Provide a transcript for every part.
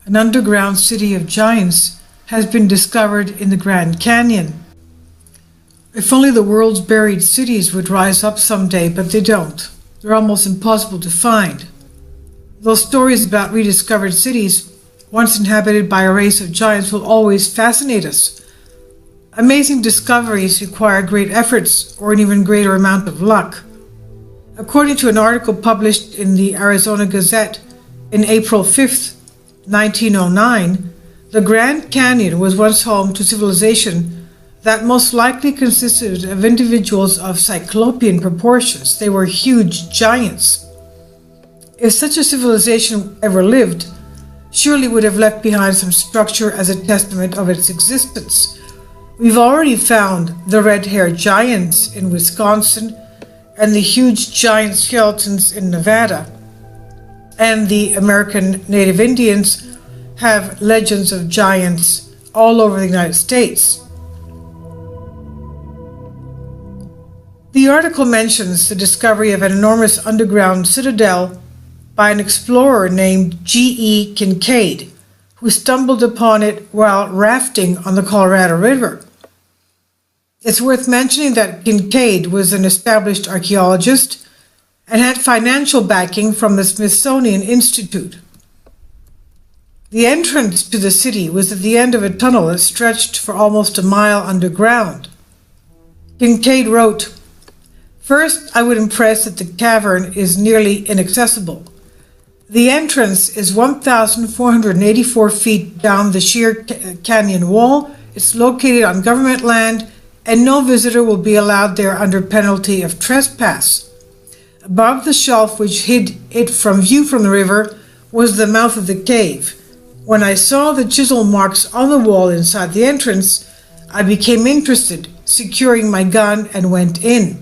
An underground city of giants has been discovered in the Grand Canyon. If only the world's buried cities would rise up someday, but they don't. They're almost impossible to find. Those stories about rediscovered cities, once inhabited by a race of giants, will always fascinate us. Amazing discoveries require great efforts or an even greater amount of luck. According to an article published in the Arizona Gazette in April 5th, 1909, the Grand Canyon was once home to civilization that most likely consisted of individuals of cyclopean proportions. They were huge giants. If such a civilization ever lived, surely would have left behind some structure as a testament of its existence. We've already found the red-haired giants in Wisconsin and the huge giant skeletons in Nevada. And the American Native Indians have legends of giants all over the United States. The article mentions the discovery of an enormous underground citadel by an explorer named G.E. Kincaid, who stumbled upon it while rafting on the Colorado River. It's worth mentioning that Kincaid was an established archaeologist and had financial backing from the Smithsonian Institute. The entrance to the city was at the end of a tunnel that stretched for almost a mile underground. Kincaid wrote, "First, I would impress that the cavern is nearly inaccessible. The entrance is 1,484 feet down the sheer canyon wall. It's located on government land, and no visitor will be allowed there under penalty of trespass. Above the shelf which hid it from view from the river was the mouth of the cave. When I saw the chisel marks on the wall inside the entrance, I became interested, securing my gun, and went in.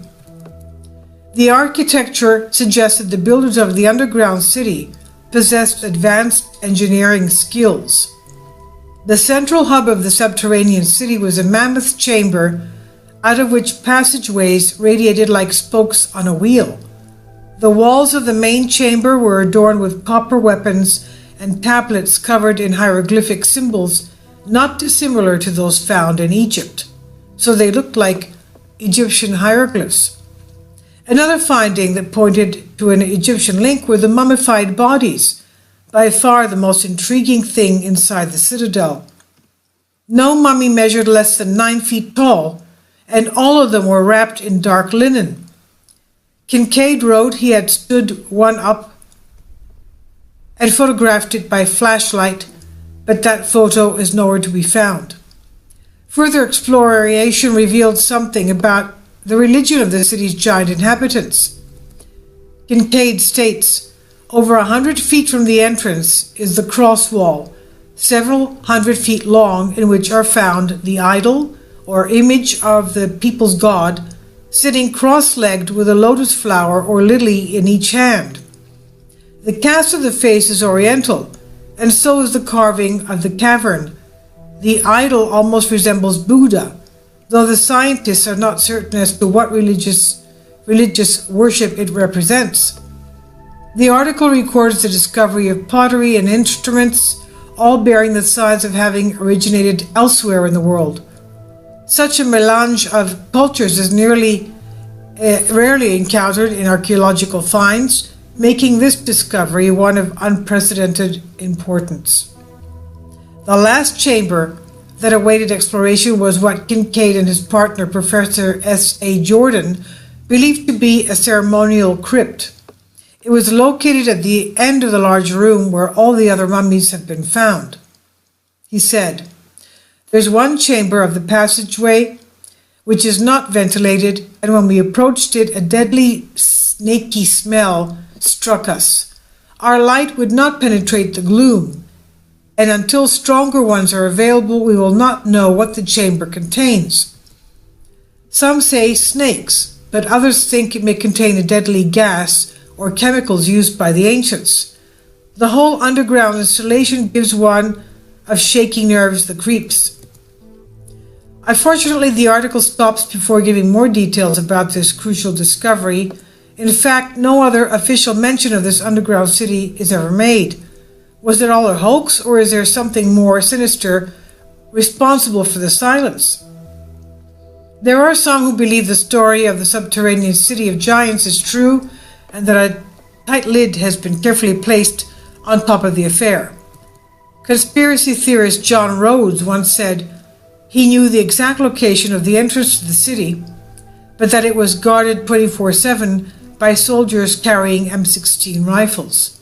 The architecture suggested the builders of the underground city possessed advanced engineering skills. The central hub of the subterranean city was a mammoth chamber out of which passageways radiated like spokes on a wheel. The walls of the main chamber were adorned with copper weapons and tablets covered in hieroglyphic symbols not dissimilar to those found in Egypt, so they looked like Egyptian hieroglyphs. Another finding that pointed to an Egyptian link were the mummified bodies, by far the most intriguing thing inside the citadel. No mummy measured less than 9 feet tall, and all of them were wrapped in dark linen. Kincaid wrote he had stood one up and photographed it by flashlight, but that photo is nowhere to be found. Further exploration revealed something about the religion of the city's giant inhabitants. Kincaid states, over 100 feet from the entrance is the cross wall, several hundred feet long, in which are found the idol or image of the people's god, sitting cross-legged with a lotus flower or lily in each hand. The cast of the face is oriental, and so is the carving of the cavern. The idol almost resembles Buddha, though the scientists are not certain as to what religious worship it represents. The article records the discovery of pottery and instruments, all bearing the signs of having originated elsewhere in the world. Such a melange of cultures is rarely encountered in archaeological finds, making this discovery one of unprecedented importance. The last chamber that awaited exploration was what Kincaid and his partner, Professor S.A. Jordan, believed to be a ceremonial crypt. It was located at the end of the large room where all the other mummies have been found. He said, "There's one chamber of the passageway which is not ventilated, and when we approached it, a deadly snaky smell struck us. Our light would not penetrate the gloom, and until stronger ones are available, we will not know what the chamber contains. Some say snakes, but others think it may contain a deadly gas or chemicals used by the ancients. The whole underground installation gives one of shaky nerves the creeps." Unfortunately, the article stops before giving more details about this crucial discovery. In fact, no other official mention of this underground city is ever made. Was it all a hoax, or is there something more sinister responsible for the silence? There are some who believe the story of the subterranean city of giants is true and that a tight lid has been carefully placed on top of the affair. Conspiracy theorist John Rhodes once said he knew the exact location of the entrance to the city, but that it was guarded 24/7 by soldiers carrying M16 rifles.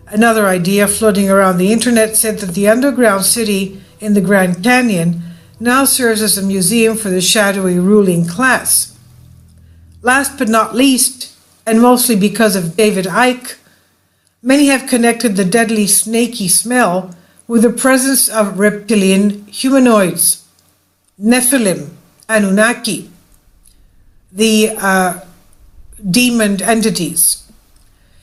Another idea floating around the internet said that the underground city in the Grand Canyon now serves as a museum for the shadowy ruling class. Last but not least, and mostly because of David Icke, many have connected the deadly snaky smell with the presence of reptilian humanoids, Nephilim, Anunnaki, the demon entities.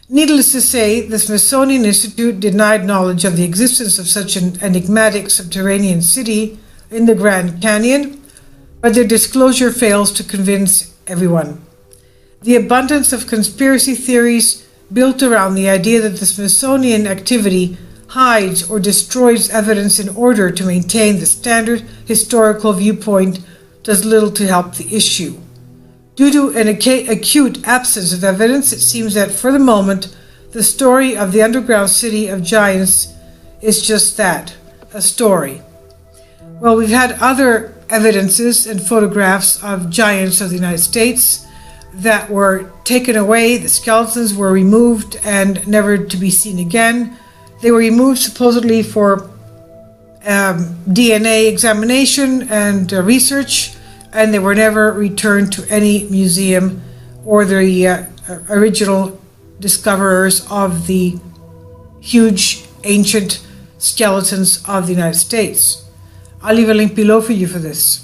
Needless to say, the Smithsonian Institute denied knowledge of the existence of such an enigmatic subterranean city in the Grand Canyon, but their disclosure fails to convince everyone. The abundance of conspiracy theories built around the idea that the Smithsonian activity hides or destroys evidence in order to maintain the standard historical viewpoint does little to help the issue. Due to an acute absence of evidence, it seems that for the moment, the story of the underground city of giants is just that, a story. Well, we've had other evidences and photographs of giants of the United States that were taken away. The skeletons were removed and never to be seen again. They were removed supposedly for DNA examination and research, and they were never returned to any museum or the original discoverers of the huge ancient skeletons of the United States. I'll leave a link below for you for this.